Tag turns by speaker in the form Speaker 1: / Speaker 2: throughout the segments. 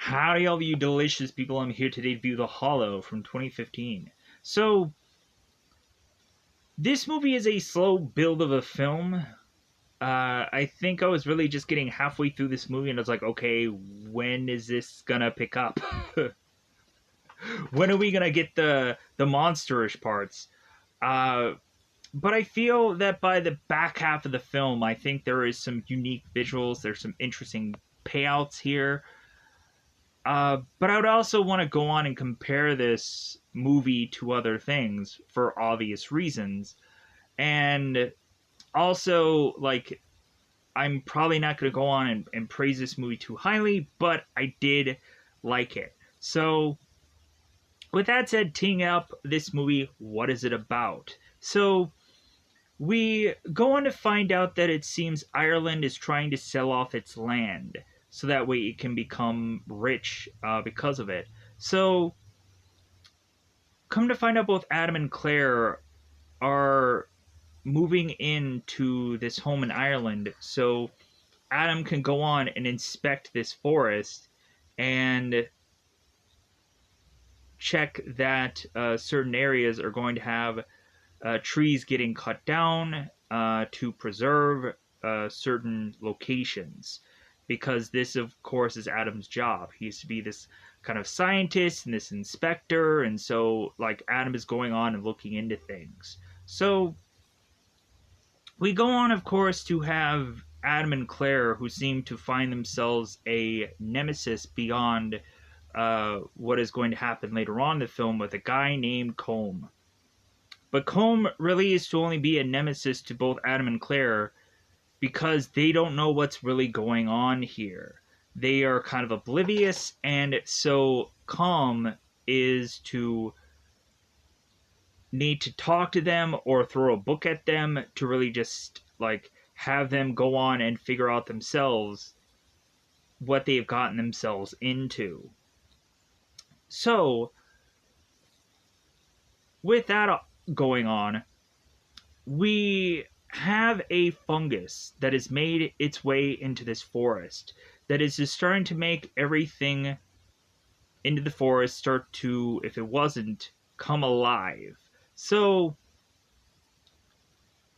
Speaker 1: Howdy, all you delicious people. I'm here today to view The Hollow from 2015. So, this movie is a slow build of a film. I think I was really just getting halfway through this movie and I was like, okay, when is this gonna pick up? When are we gonna get the monsterish parts? Uh, but I feel that by the back half of the film, I think there is some unique visuals. There's some interesting payouts here. But I would also want to go on and compare this movie to other things for obvious reasons. And also, like, I'm probably not going to go on and praise this movie too highly, but I did like it. So, with that said, teeing up this movie, what is it about? So, we go on to find out that it seems Ireland is trying to sell off its land so that way it can become rich because of it. So, come to find out, both Adam and Claire are moving into this home in Ireland so Adam can go on and inspect this forest and check that certain areas are going to have trees getting cut down to preserve certain locations, because this, of course, is Adam's job. He used to be this kind of scientist and this inspector, and so, like, Adam is going on and looking into things. So, we go on, of course, to have Adam and Claire, who seem to find themselves a nemesis beyond what is going to happen later on in the film with a guy named Colm. But Colm really is to only be a nemesis to both Adam and Claire because they don't know what's really going on here. They are kind of oblivious, and so Colm is to need to talk to them or throw a book at them to really just, like, have them go on and figure out themselves what they've gotten themselves into. So, with that going on, we have a fungus that has made its way into this forest that is just starting to make everything into the forest start to, if it wasn't, come alive. So,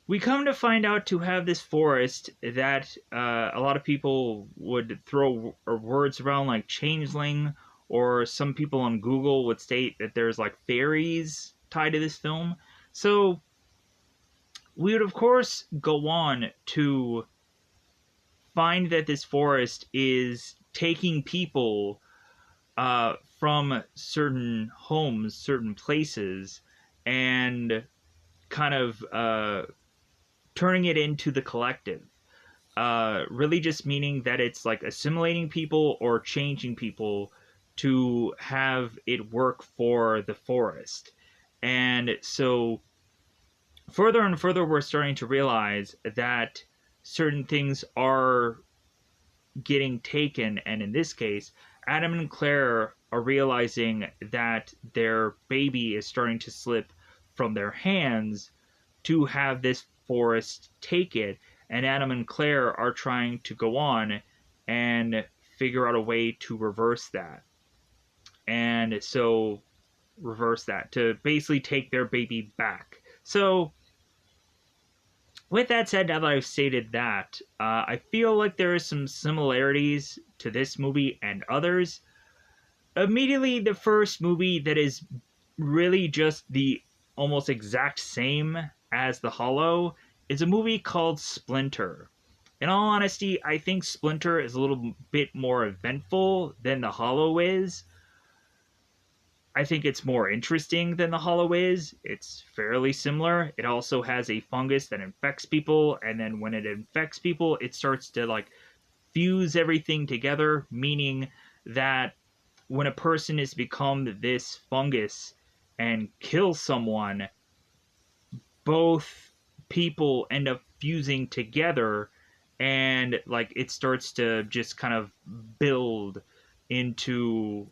Speaker 1: we come to find out to have this forest that a lot of people would throw words around like changeling, or some people on Google would state that there's like fairies tied to this film. So, we would, of course, go on to find that this forest is taking people from certain homes, certain places, and kind of turning it into the collective. Really just meaning that it's like assimilating people or changing people to have it work for the forest. And so, further and further, we're starting to realize that certain things are getting taken, and in this case, Adam and Claire are realizing that their baby is starting to slip from their hands to have this forest take it, and Adam and Claire are trying to go on and figure out a way to reverse that. And so, reverse that, to basically take their baby back. So, with that said, now that I've stated that, I feel like there is some similarities to this movie and others. Immediately, the first movie that is really just the almost exact same as The Hollow is a movie called Splinter. In all honesty, I think Splinter is a little bit more eventful than The Hollow is. I think it's more interesting than The Hollow is. It's fairly similar. It also has a fungus that infects people, and then when it infects people, it starts to, like, fuse everything together, meaning that when a person has become this fungus and kills someone, both people end up fusing together, and, like, it starts to just kind of build into,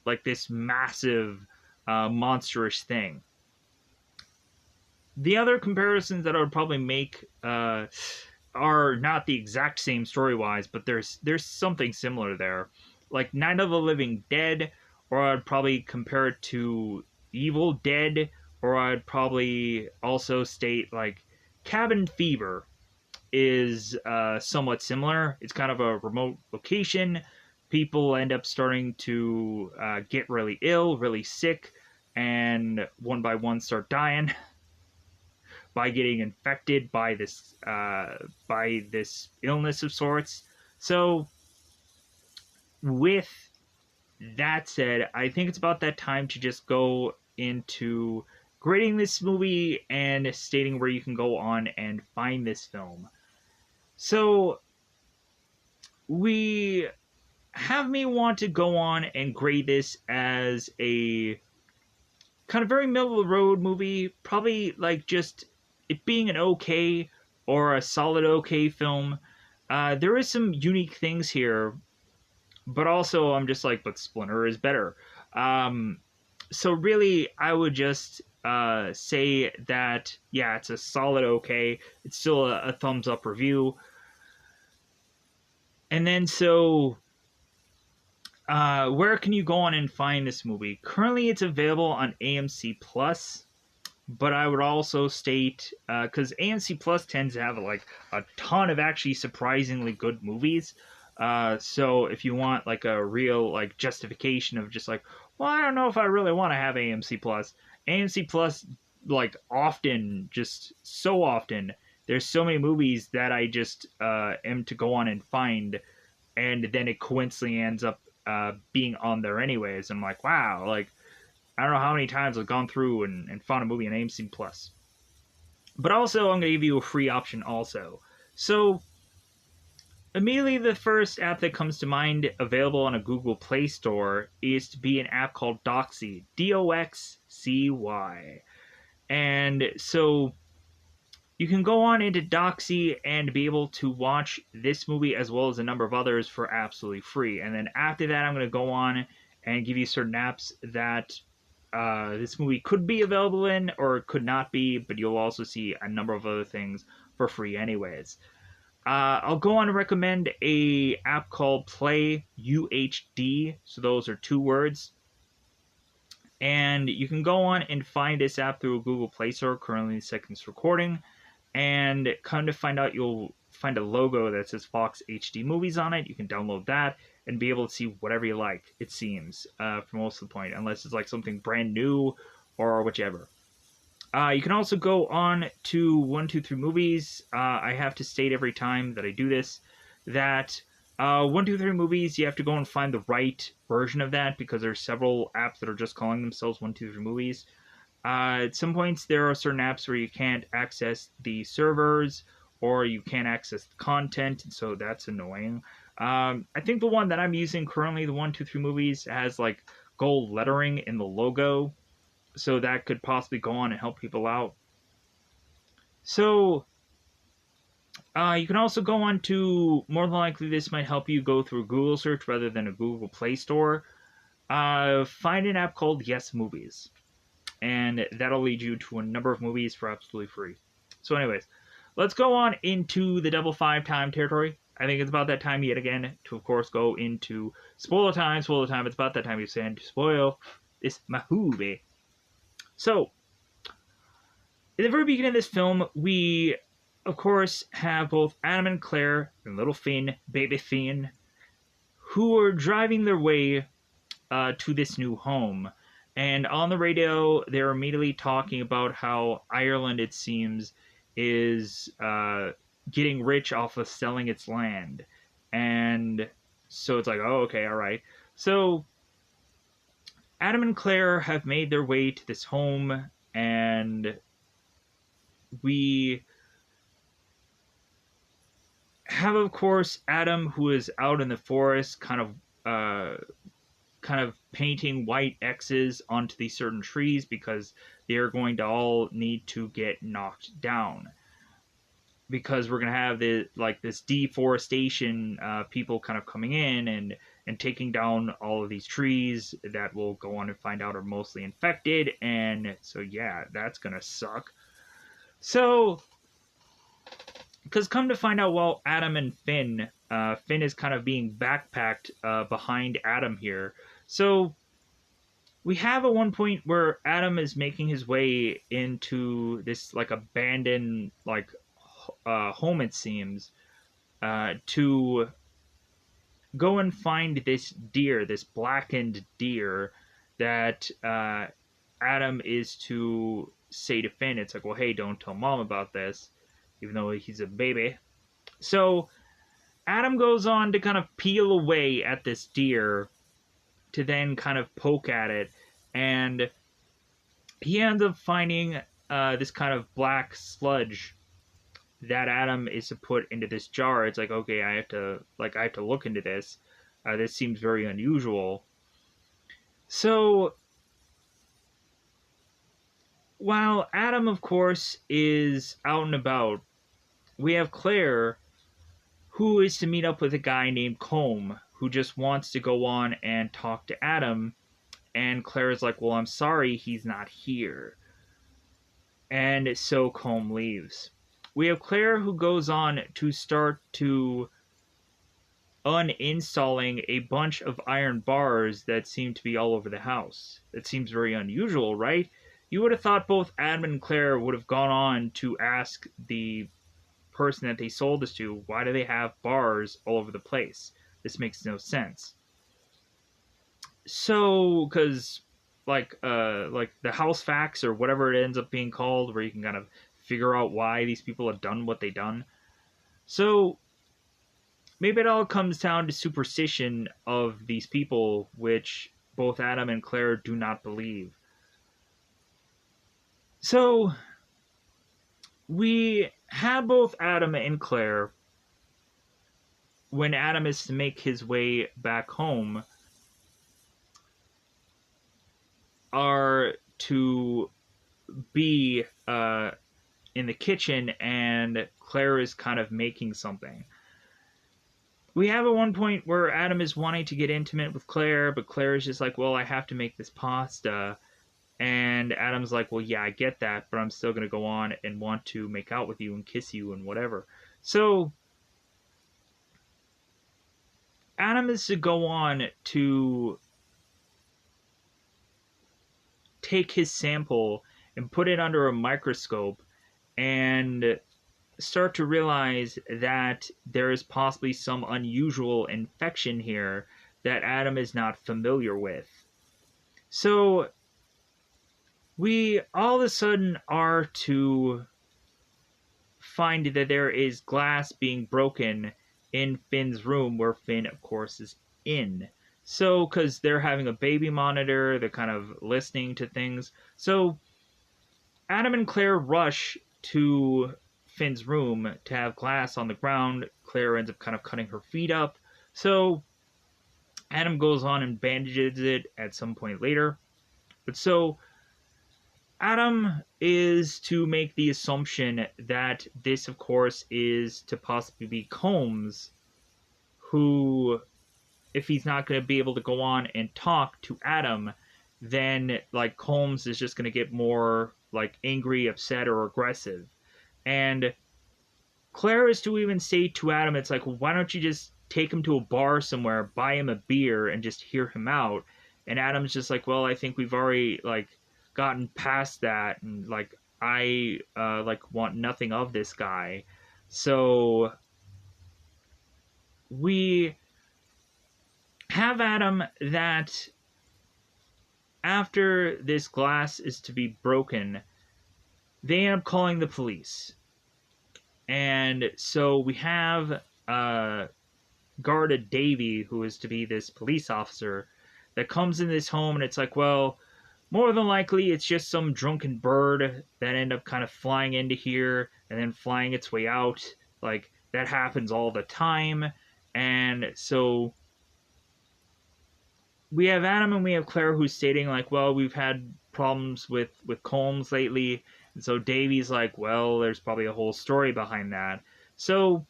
Speaker 1: like, this massive monsterish thing. The other comparisons that I would probably make are not the exact same story-wise, but there's something similar there. like Night of the Living Dead, or I'd probably compare it to Evil Dead, or I'd probably also state like Cabin Fever is somewhat similar. It's kind of a remote location. People end up starting to get really ill, really sick, and one by one start dying by getting infected by this illness of sorts. So, with that said, I think it's about that time to just go into grading this movie and stating where you can go on and find this film. So, we have me want to go on and grade this as a kind of very middle of the road movie, probably like just it being an okay or a solid okay film. There is some unique things here, but also I'm just like, but Splinter is better. Um, so really, I would just say that yeah, it's a solid okay. It's still a thumbs up review. And then so where can you go on and find this movie? Currently, it's available on AMC Plus, but I would also state because AMC Plus tends to have like a ton of actually surprisingly good movies. So if you want like a real like justification of just like, well, I don't know if I really want to have AMC Plus. AMC Plus like often, just so often, there's so many movies that I just am to go on and find, and then it coincidentally ends up being on there anyways. I'm like, wow, like I don't know how many times I've gone through and found a movie on AMC Plus. But also, I'm going to give you a free option also. So, immediately the first app that comes to mind available on a Google Play Store is to be an app called Doxy. Doxcy. And so, you can go on into Doxy and be able to watch this movie as well as a number of others for absolutely free. And then after that, I'm going to go on and give you certain apps that this movie could be available in or could not be, but you'll also see a number of other things for free anyways. I'll go on to recommend a app called Play UHD. So those are two words. And you can go on and find this app through a Google Play Store, currently in seconds recording. And come to find out, you'll find a logo that says Fox HD Movies on it. You can download that and be able to see whatever you like, it seems, for most of the point, unless it's like something brand new or whichever. You can also go on to 123 Movies. I have to state every time that I do this that 123 Movies, you have to go and find the right version of that because there's several apps that are just calling themselves 123 Movies. At some points, there are certain apps where you can't access the servers or you can't access the content, and so that's annoying. I think the one that I'm using currently, the 123 Movies, has like gold lettering in the logo, so that could possibly go on and help people out. So, you can also go on to, more than likely, this might help you go through a Google search rather than a Google Play Store. Find an app called Yes Movies, and that'll lead you to a number of movies for absolutely free. So anyways, let's go on into the double five time territory. I think it's about that time yet again to, of course, go into spoiler time. Spoiler time. It's about that time you said to spoil this movie. So, in the very beginning of this film, we, of course, have both Adam and Claire and little Finn, baby Finn, who are driving their way to this new home. And on the radio, they're immediately talking about how Ireland, it seems, is getting rich off of selling its land. And so it's like, oh, okay, all right. So Adam and Claire have made their way to this home, and we have, of course, Adam, who is out in the forest, kind of painting white X's onto these certain trees because they are going to all need to get knocked down. Because we're gonna have this deforestation, people kind of coming in and taking down all of these trees that we'll go on and find out are mostly infected, and so yeah, that's gonna suck. So Because come to find out, well, Adam and Finn, Finn is kind of being backpacked behind Adam here. So we have at one point where Adam is making his way into this like abandoned like home, it seems, to go and find this deer, this blackened deer that Adam is to say to Finn. It's like, well, hey, don't tell mom about this, even though he's a baby. So Adam goes on to kind of peel away at this deer to then kind of poke at it, and he ends up finding this kind of black sludge that Adam is to put into this jar. It's like, okay, I have to look into this. This seems very unusual. So while Adam, of course, is out and about, we have Claire, who is to meet up with a guy named Combe, who just wants to go on and talk to Adam. And Claire is like, well, I'm sorry, he's not here. And so Combe leaves. We have Claire, who goes on to start to uninstalling a bunch of iron bars that seem to be all over the house. That seems very unusual, right? You would have thought both Adam and Claire would have gone on to ask the person that they sold this to, why do they have bars all over the place? This makes no sense. So, because like the house facts or whatever it ends up being called, where you can kind of figure out why these people have done what they've done. So maybe it all comes down to superstition of these people, which both Adam and Claire do not believe. So we have both Adam and Claire, when Adam is to make his way back home, are to be in the kitchen, and Claire is kind of making something. We have at one point where Adam is wanting to get intimate with Claire, but Claire is just like, well, I have to make this pasta. And Adam's like, well, yeah, I get that, but I'm still going to go on and want to make out with you and kiss you and whatever. So Adam is to go on to take his sample and put it under a microscope and start to realize that there is possibly some unusual infection here that Adam is not familiar with. So we all of a sudden are to find that there is glass being broken in Finn's room, where Finn, of course, is in. So, because they're having a baby monitor, they're kind of listening to things. So, Adam and Claire rush to Finn's room to have glass on the ground. Claire ends up kind of cutting her feet up. So, Adam goes on and bandages it at some point later. But so, Adam is to make the assumption that this, of course, is to possibly be Combs, who, if he's not going to be able to go on and talk to Adam, then, like, Combs is just going to get more, like, angry, upset, or aggressive. And Claire is to even say to Adam, it's like, well, why don't you just take him to a bar somewhere, buy him a beer, and just hear him out? And Adam's just like, well, I think we've already, like, gotten past that, and like I want nothing of this guy. So we have Adam that after this glass is to be broken, they end up calling the police. And so we have guarded Davy, who is to be this police officer, that comes in this home, and it's like, well, more than likely, it's just some drunken bird that end up kind of flying into here and then flying its way out. Like, that happens all the time. And so we have Adam and we have Claire who's stating, like, well, we've had problems with Combs lately. And so Davy's like, well, there's probably a whole story behind that. So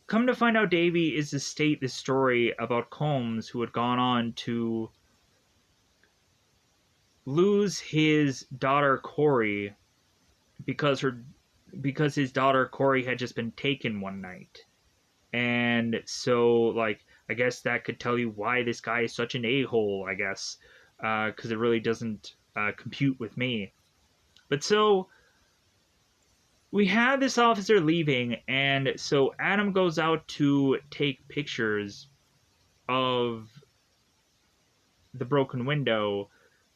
Speaker 1: come to find out, Davy is to state the story about Combs, who had gone on to lose his daughter Corey because because his daughter Corey had just been taken one night. And so, like, I guess that could tell you why this guy is such an a-hole, I guess, because it really doesn't compute with me. But so we have this officer leaving, and so Adam goes out to take pictures of the broken window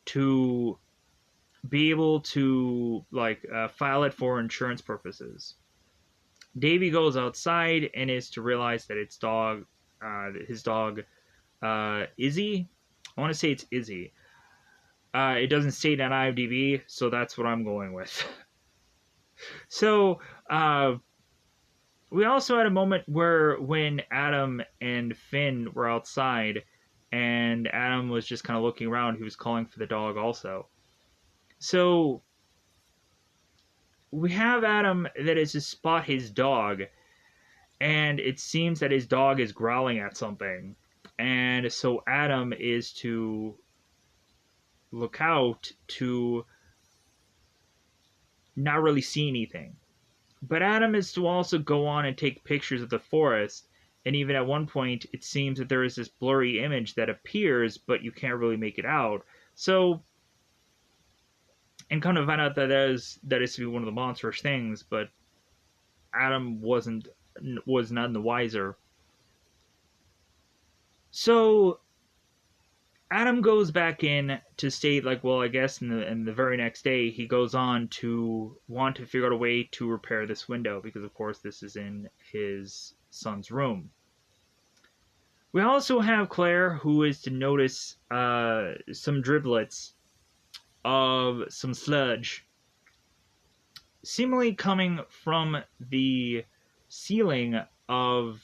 Speaker 1: to be able to like file it for insurance purposes. Davy goes outside and is to realize that his dog, Izzy. I want to say it's Izzy. It doesn't state on IMDb, so that's what I'm going with. So, we also had a moment where when Adam and Finn were outside, and Adam was just kind of looking around, he was calling for the dog also. So, we have Adam that is to spot his dog, and it seems that his dog is growling at something. And so Adam is to look out to not really see anything. But Adam is to also go on and take pictures of the forest, and even at one point it seems that there is this blurry image that appears, but you can't really make it out. So, and kind of find out that is to be one of the monstrous things, but Adam was none the wiser. So Adam goes back in to state, like, well, I guess in the very next day, he goes on to want to figure out a way to repair this window, because, of course, this is in his son's room. We also have Claire, who is to notice some driblets of some sludge seemingly coming from the ceiling of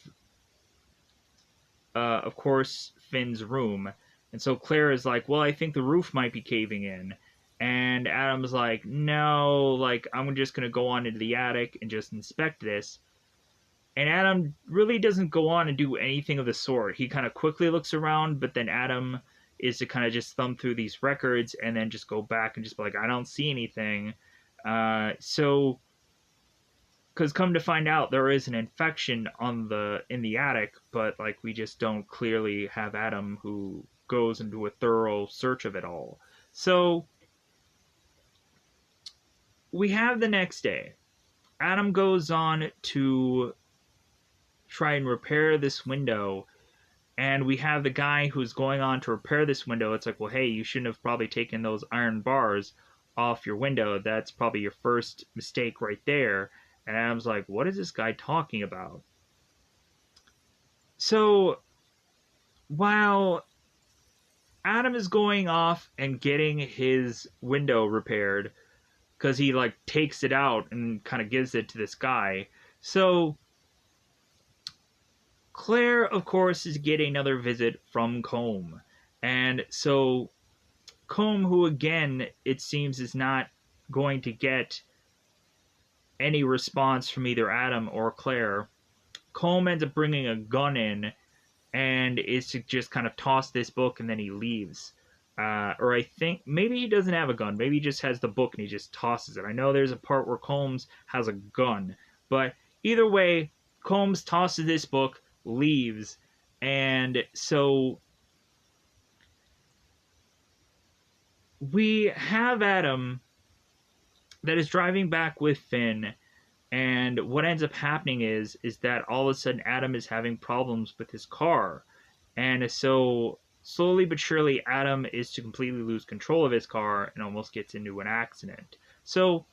Speaker 1: course, Finn's room. And so Claire is like, well, I think the roof might be caving in. And Adam's like, no, like, I'm just going to go on into the attic and just inspect this. And Adam really doesn't go on and do anything of the sort. He kind of quickly looks around, but then Adam is to kind of just thumb through these records and then just go back and just be like, I don't see anything. So, because come to find out, there is an infection in the attic, but like we just don't clearly have Adam who goes into a thorough search of it all. So we have the next day. Adam goes on to try and repair this window, and we have the guy who's going on to repair this window. It's like, well, hey, you shouldn't have probably taken those iron bars off your window. That's probably your first mistake right there. And Adam's like, what is this guy talking about? So, while Adam is going off and getting his window repaired, because he, like, takes it out and kind of gives it to this guy. So, Claire, of course, is getting another visit from Combe. And so, Combe, who, again, it seems is not going to get any response from either Adam or Claire, Combe ends up bringing a gun in and is to just kind of toss this book, and then he leaves. Or I think maybe he doesn't have a gun. Maybe he just has the book and he just tosses it. I know there's a part where Combs has a gun. But either way, Combs tosses this book, leaves. And so we have Adam that is driving back with Finn. And what ends up happening is that all of a sudden Adam is having problems with his car. And so slowly but surely Adam is to completely lose control of his car and almost gets into an accident. So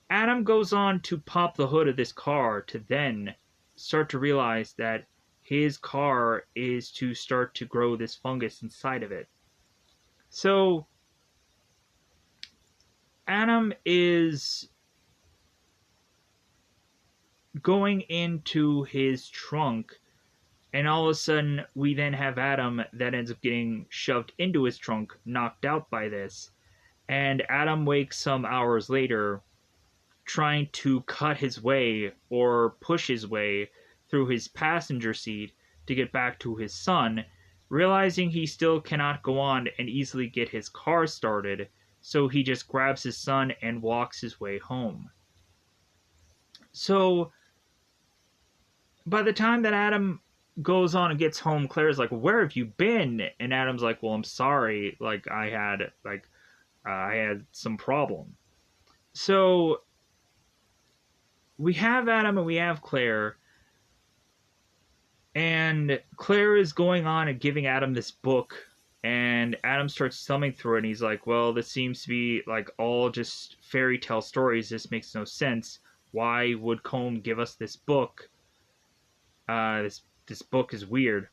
Speaker 1: Adam goes on to pop the hood of this car to then start to realize that his car is to start to grow this fungus inside of it. So Adam is going into his trunk, and all of a sudden we then have Adam that ends up getting shoved into his trunk, knocked out by this, and Adam wakes some hours later trying to cut his way or push his way through his passenger seat to get back to his son, realizing he still cannot go on and easily get his car started, so he just grabs his son and walks his way home. So by the time that Adam goes on and gets home, Claire's like, "Where have you been?" And Adam's like, "Well, I'm sorry. Like I had some problem." So we have Adam and we have Claire, and Claire is going on and giving Adam this book, and Adam starts thumbing through it, and he's like, "Well, this seems to be like all just fairy tale stories. This makes no sense. Why would Combe give us this book? This book is weird."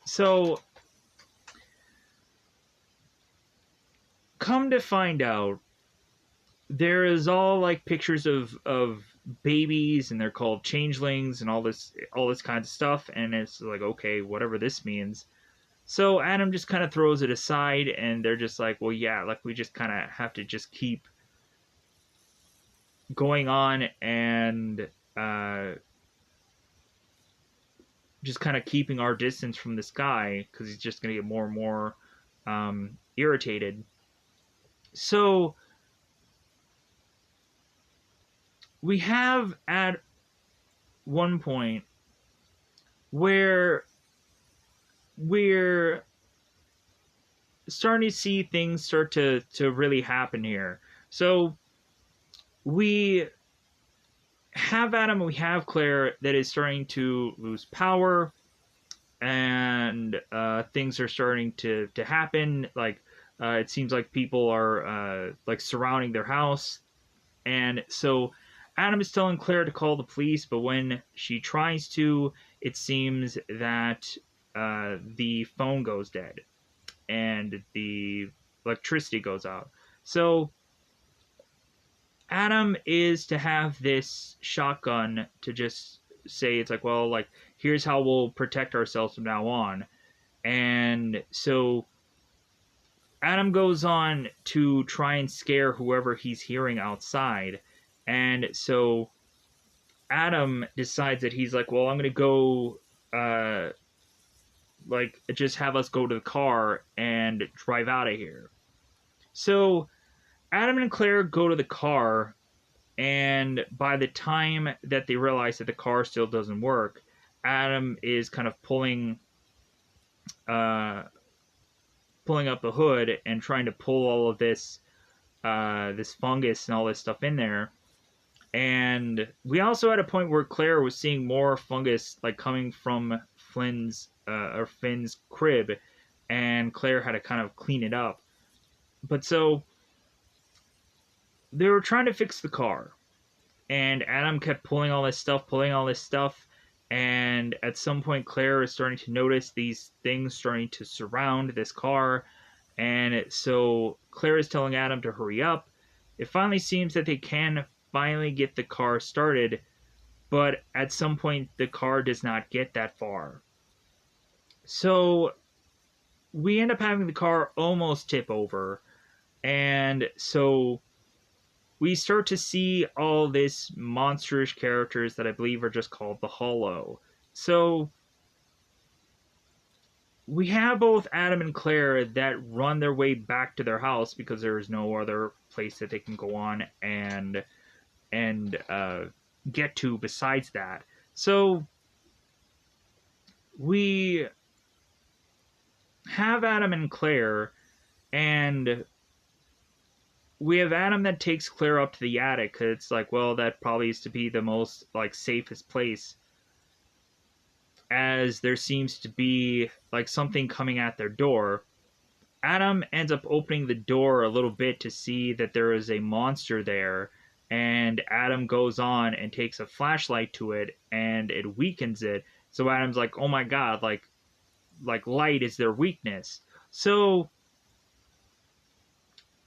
Speaker 1: So come to find out, there is all like pictures of babies, and they're called changelings, and all this kinds of stuff, and it's like, okay, whatever this means. So Adam just kind of throws it aside, and they're just like, well, yeah, like we just kind of have to just keep going on, and just kind of keeping our distance from this guy, because he's just going to get more and more irritated. So we have at one point where we're starting to see things start to really happen here. So we have Adam and we have Claire that is starting to lose power, and things are starting to happen. Like it seems like people are like surrounding their house, and so Adam is telling Claire to call the police, but when she tries to, it seems that the phone goes dead and the electricity goes out. So Adam is to have this shotgun to just say, it's like, well, like, here's how we'll protect ourselves from now on. And so Adam goes on to try and scare whoever he's hearing outside. And so Adam decides that he's like, well, I'm going to go, like, just have us go to the car and drive out of here. So Adam and Claire go to the car, and by the time that they realize that the car still doesn't work, Adam is kind of uh, pulling up the hood and trying to pull all of this fungus and all this stuff in there. And we also had a point where Claire was seeing more fungus like coming from Finn's crib, and Claire had to kind of clean it up. But so they were trying to fix the car, and Adam kept pulling all this stuff, and at some point Claire is starting to notice these things starting to surround this car, and so Claire is telling Adam to hurry up. It finally seems that they can finally get the car started, but at some point the car does not get that far. So we end up having the car almost tip over, and so we start to see all this monstrous characters that I believe are just called the Hallow. So we have both Adam and Claire that run their way back to their house because there is no other place that they can go on and get to besides that. So we have Adam and Claire, and we have Adam that takes Claire up to the attic, because it's like, well, that probably is to be the most like safest place, as there seems to be like something coming at their door. Adam ends up opening the door a little bit to see that there is a monster there, and Adam goes on and takes a flashlight to it, and it weakens it. So Adam's like, oh my god, like light is their weakness. So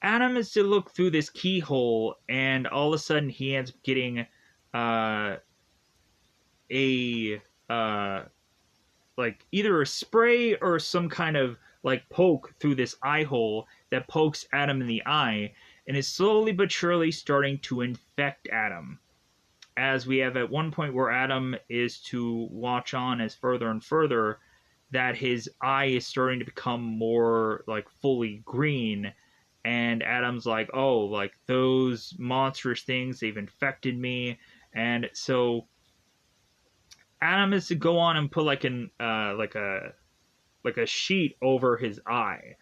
Speaker 1: Adam is to look through this keyhole, and all of a sudden he ends up getting a like either a spray or some kind of like poke through this eye hole that pokes Adam in the eye, and is slowly but surely starting to infect Adam. As we have at one point where Adam is to watch on as further and further that his eye is starting to become more like fully green, and Adam's like, oh, like those monstrous things, they've infected me, And so Adam is to go on and put like an like a sheet over his eye,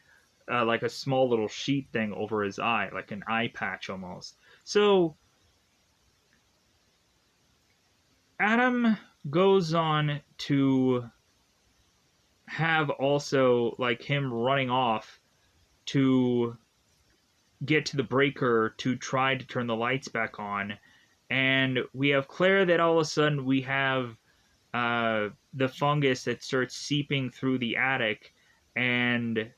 Speaker 1: like a small little sheet thing over his eye, like an eye patch almost. So Adam goes on to have also like him running off to get to the breaker to try to turn the lights back on. And we have Claire that all of a sudden we have the fungus that starts seeping through the attic and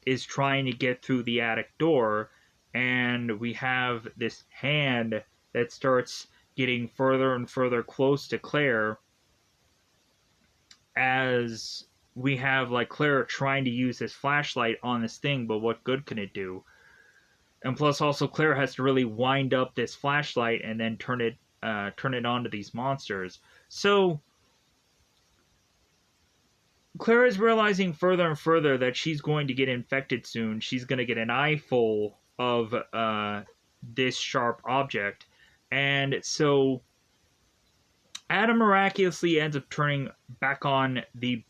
Speaker 1: is trying to get through the attic door. And we have this hand that starts getting further and further close to Claire as we have like Claire trying to use this flashlight on this thing, but what good can it do? And plus, also Claire has to really wind up this flashlight and then turn it on to these monsters. So Claire is realizing further and further that she's going to get infected soon. She's going to get an eye full of this sharp object, and so Adam miraculously ends up turning back on the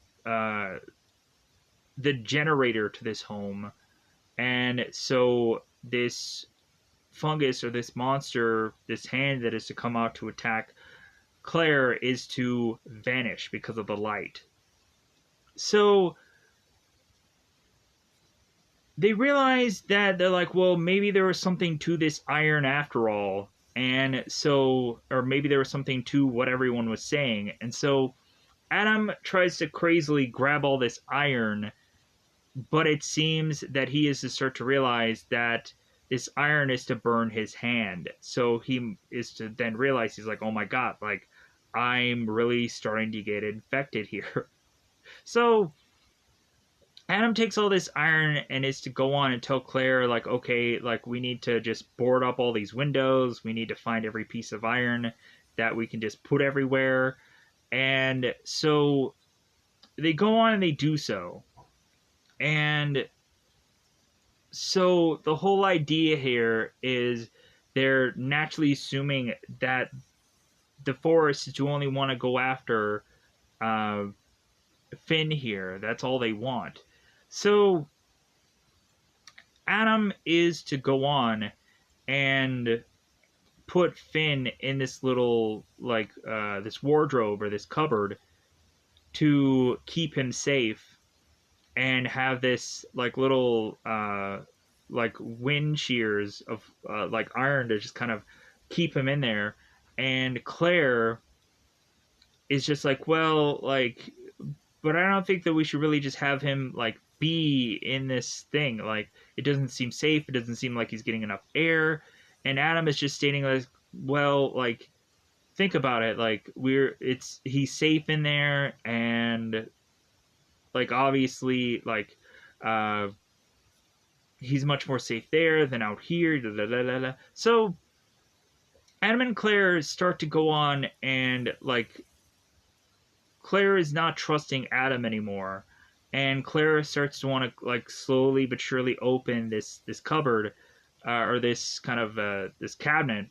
Speaker 1: generator to this home, and so this fungus or this monster, this hand that is to come out to attack Claire, is to vanish because of the light. So they realize that they're like, well, maybe there was something to this iron after all. And so, or maybe there was something to what everyone was saying. And so Adam tries to crazily grab all this iron, but it seems that he is to start to realize that this iron is to burn his hand. So he is to then realize, he's like, oh my god, like, I'm really starting to get infected here. So Adam takes all this iron and is to go on and tell Claire, like, okay, like, we need to just board up all these windows. We need to find every piece of iron that we can just put everywhere. And so they go on and they do so. And so the whole idea here is they're naturally assuming that the forest do only want to go after Finn here. That's all they want. So Adam is to go on and put Finn in this little, like, this wardrobe or this cupboard to keep him safe, and have this, like, little, like, wind shears of, like, iron to just kind of keep him in there. And Claire is just like, well, like, but I don't think that we should really just have him, like, be in this thing. Like, it doesn't seem safe. It doesn't seem like he's getting enough air. And Adam is just stating, like, well, like, think about it. Like, he's safe in there, and, like, obviously, like, he's much more safe there than out here. Da, da, da, da, da. So Adam and Claire start to go on, and, like, Claire is not trusting Adam anymore, and Claire starts to want to, like, slowly but surely open this cupboard, or this kind of this cabinet,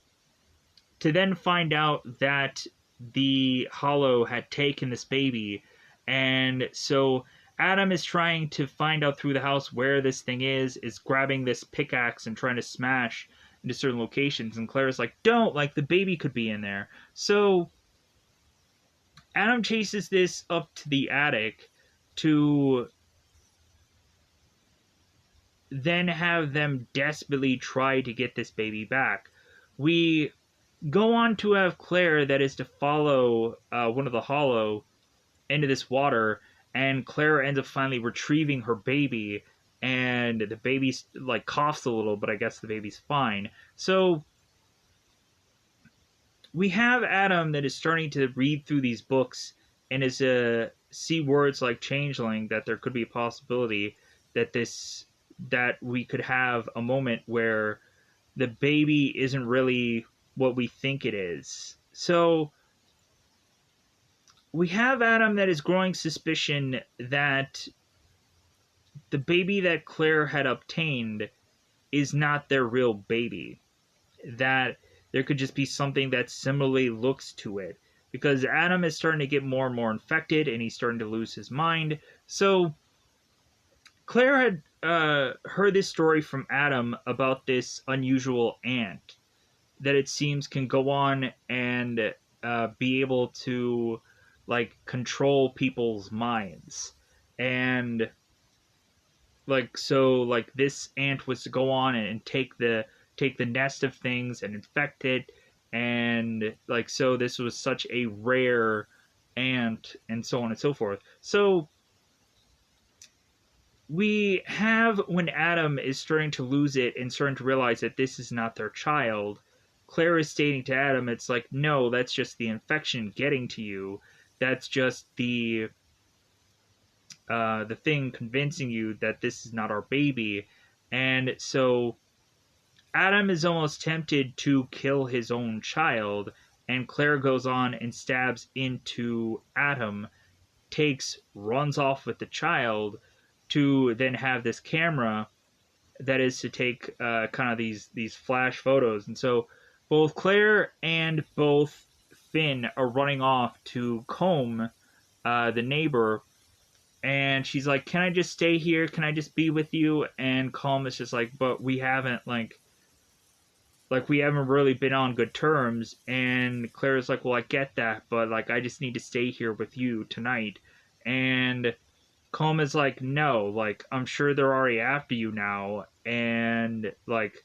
Speaker 1: to then find out that the Hallow had taken this baby. And so Adam is trying to find out through the house where this thing is grabbing this pickaxe and trying to smash into certain locations, and Claire's like, don't, like, the baby could be in there. So Adam chases this up to the attic to then have them desperately try to get this baby back. We go on to have Claire that is to follow one of the Hallow into this water, and Claire ends up finally retrieving her baby, and the baby, like, coughs a little, but I guess the baby's fine. So we have Adam that is starting to read through these books and is see words like changeling, that there could be a possibility that we could have a moment where the baby isn't really what we think it is. So we have Adam that is growing suspicion that the baby that Claire had obtained is not their real baby. That there could just be something that similarly looks to it. Because Adam is starting to get more and more infected, and he's starting to lose his mind. So Claire had heard this story from Adam about this unusual ant that it seems can go on and be able to like control people's minds. And like this ant was to go on and take the nest of things and infect it. And like so this was such a rare ant, and so on and so forth. So we have, when Adam is starting to lose it and starting to realize that this is not their child, Claire is stating to Adam, it's like, no, that's just the infection getting to you. That's just the thing convincing you that this is not our baby. And so Adam is almost tempted to kill his own child, and Claire goes on and stabs into Adam, runs off with the child, to then have this camera that is to take kind of these flash photos. And so both Claire and both Finn are running off to Combe, the neighbor, and she's like, "Can I just stay here? Can I just be with you?" And Combe is just like, "But we haven't we haven't really been on good terms." And Claire's like, "Well, I get that, but like I just need to stay here with you tonight." And Combe is like, "No, like I'm sure they're already after you now, and like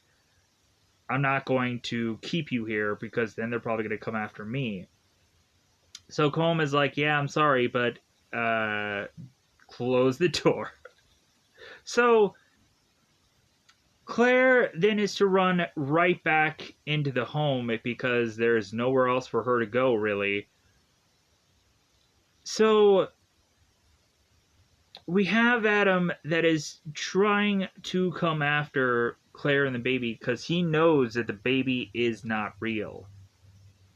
Speaker 1: I'm not going to keep you here because then they're probably going to come after me." So Combe is like, "Yeah, I'm sorry, but close the door." So Claire then is to run right back into the home because there's nowhere else for her to go, really. So we have Adam that is trying to come after Claire and the baby because he knows that the baby is not real.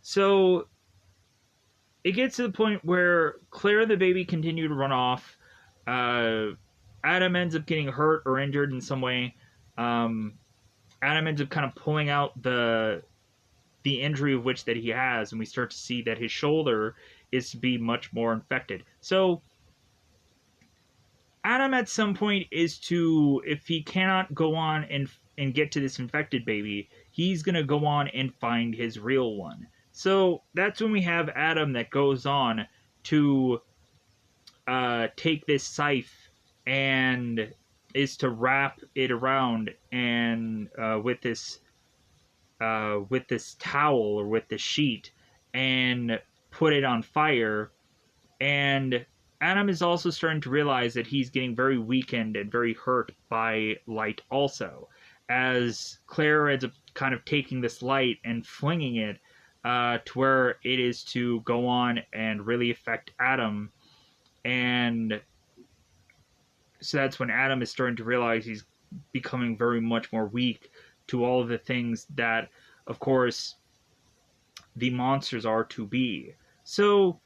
Speaker 1: So it gets to the point where Claire and the baby continue to run off. Adam ends up getting hurt or injured in some way. Adam ends up kind of pulling out the injury of which that he has, and we start to see that his shoulder is to be much more infected. So Adam at some point is to, if he cannot go on and get to this infected baby, he's gonna go on and find his real one. So that's when we have Adam that goes on to take this scythe and is to wrap it around and with this towel or with this sheet and put it on fire. And Adam is also starting to realize that he's getting very weakened and very hurt by light also, as Claire ends up kind of taking this light and flinging it to where it is to go on and really affect Adam. And so that's when Adam is starting to realize he's becoming very much more weak to all of the things that, of course, the monsters are to be. So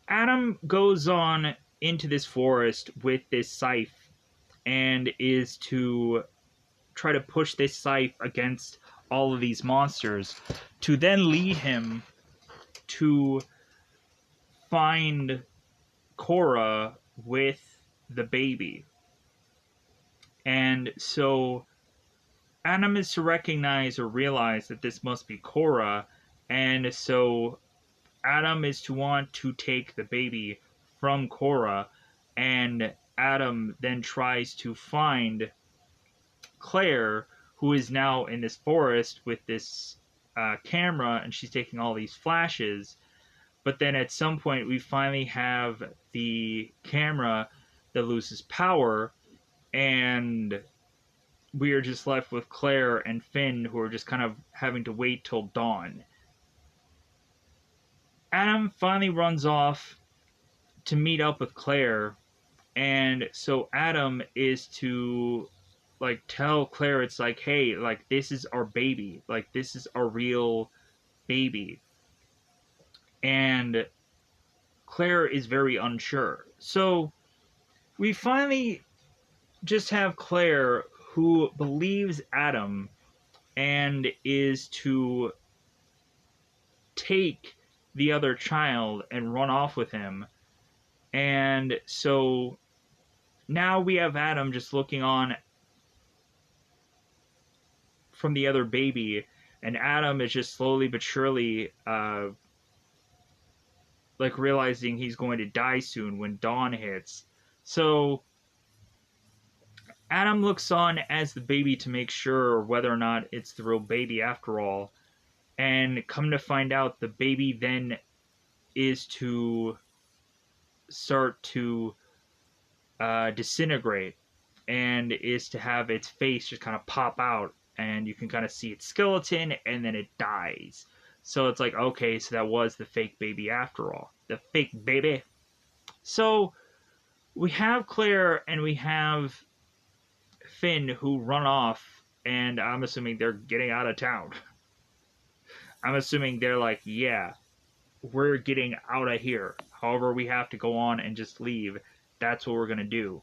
Speaker 1: Adam goes on into this forest with this scythe and is to try to push this scythe against all of these monsters to then lead him to find Cora with the baby. And so Adam is to recognize or realize that this must be Cora, and so Adam is to want to take the baby from Cora, and Adam then tries to find Claire, who is now in this forest with this camera, and she's taking all these flashes. But then at some point, we finally have the camera that loses power, and we are just left with Claire and Finn, who are just kind of having to wait till dawn. Adam finally runs off to meet up with Claire, and so Adam is to like tell Claire, it's like, hey, like this is our baby, like this is our real baby. And Claire is very unsure. So we finally just have Claire, who believes Adam and is to take the other child and run off with him. And so now we have Adam just looking on from the other baby, and Adam is just slowly but surely like realizing he's going to die soon when dawn hits. So Adam looks on as the baby to make sure whether or not it's the real baby after all, and come to find out the baby then is to start to disintegrate, and is to have its face just kind of pop out, and you can kind of see its skeleton, and then it dies. So it's like, okay, so that was the fake baby after all. The fake baby. So we have Claire and we have Finn who run off, and I'm assuming they're getting out of town. I'm assuming they're like, yeah, we're getting out of here. However, we have to go on and just leave. That's what we're going to do.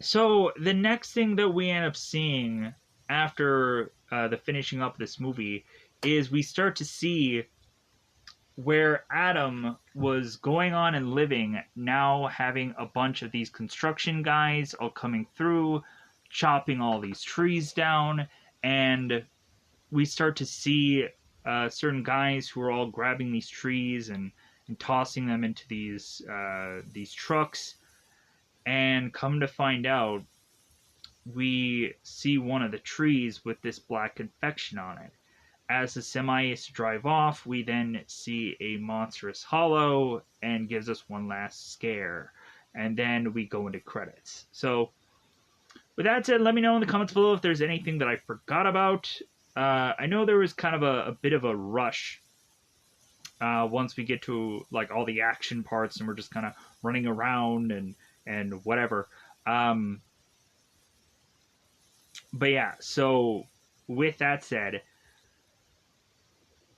Speaker 1: So the next thing that we end up seeing after the finishing up this movie is we start to see where Adam was going on and living, now having a bunch of these construction guys all coming through, chopping all these trees down, and we start to see certain guys who are all grabbing these trees and tossing them into these trucks, and come to find out, we see one of the trees with this black confection on it. As the semi is to drive off, we then see a monstrous Hallow and gives us one last scare. And then we go into credits. So, with that said, let me know in the comments below if there's anything that I forgot about. I know there was kind of a bit of a rush once we get to like all the action parts and we're just kind of running around and whatever. But yeah, so with that said,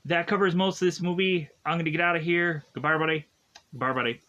Speaker 1: that covers most of this movie. I'm going to get out of here. Goodbye, everybody. Goodbye, everybody.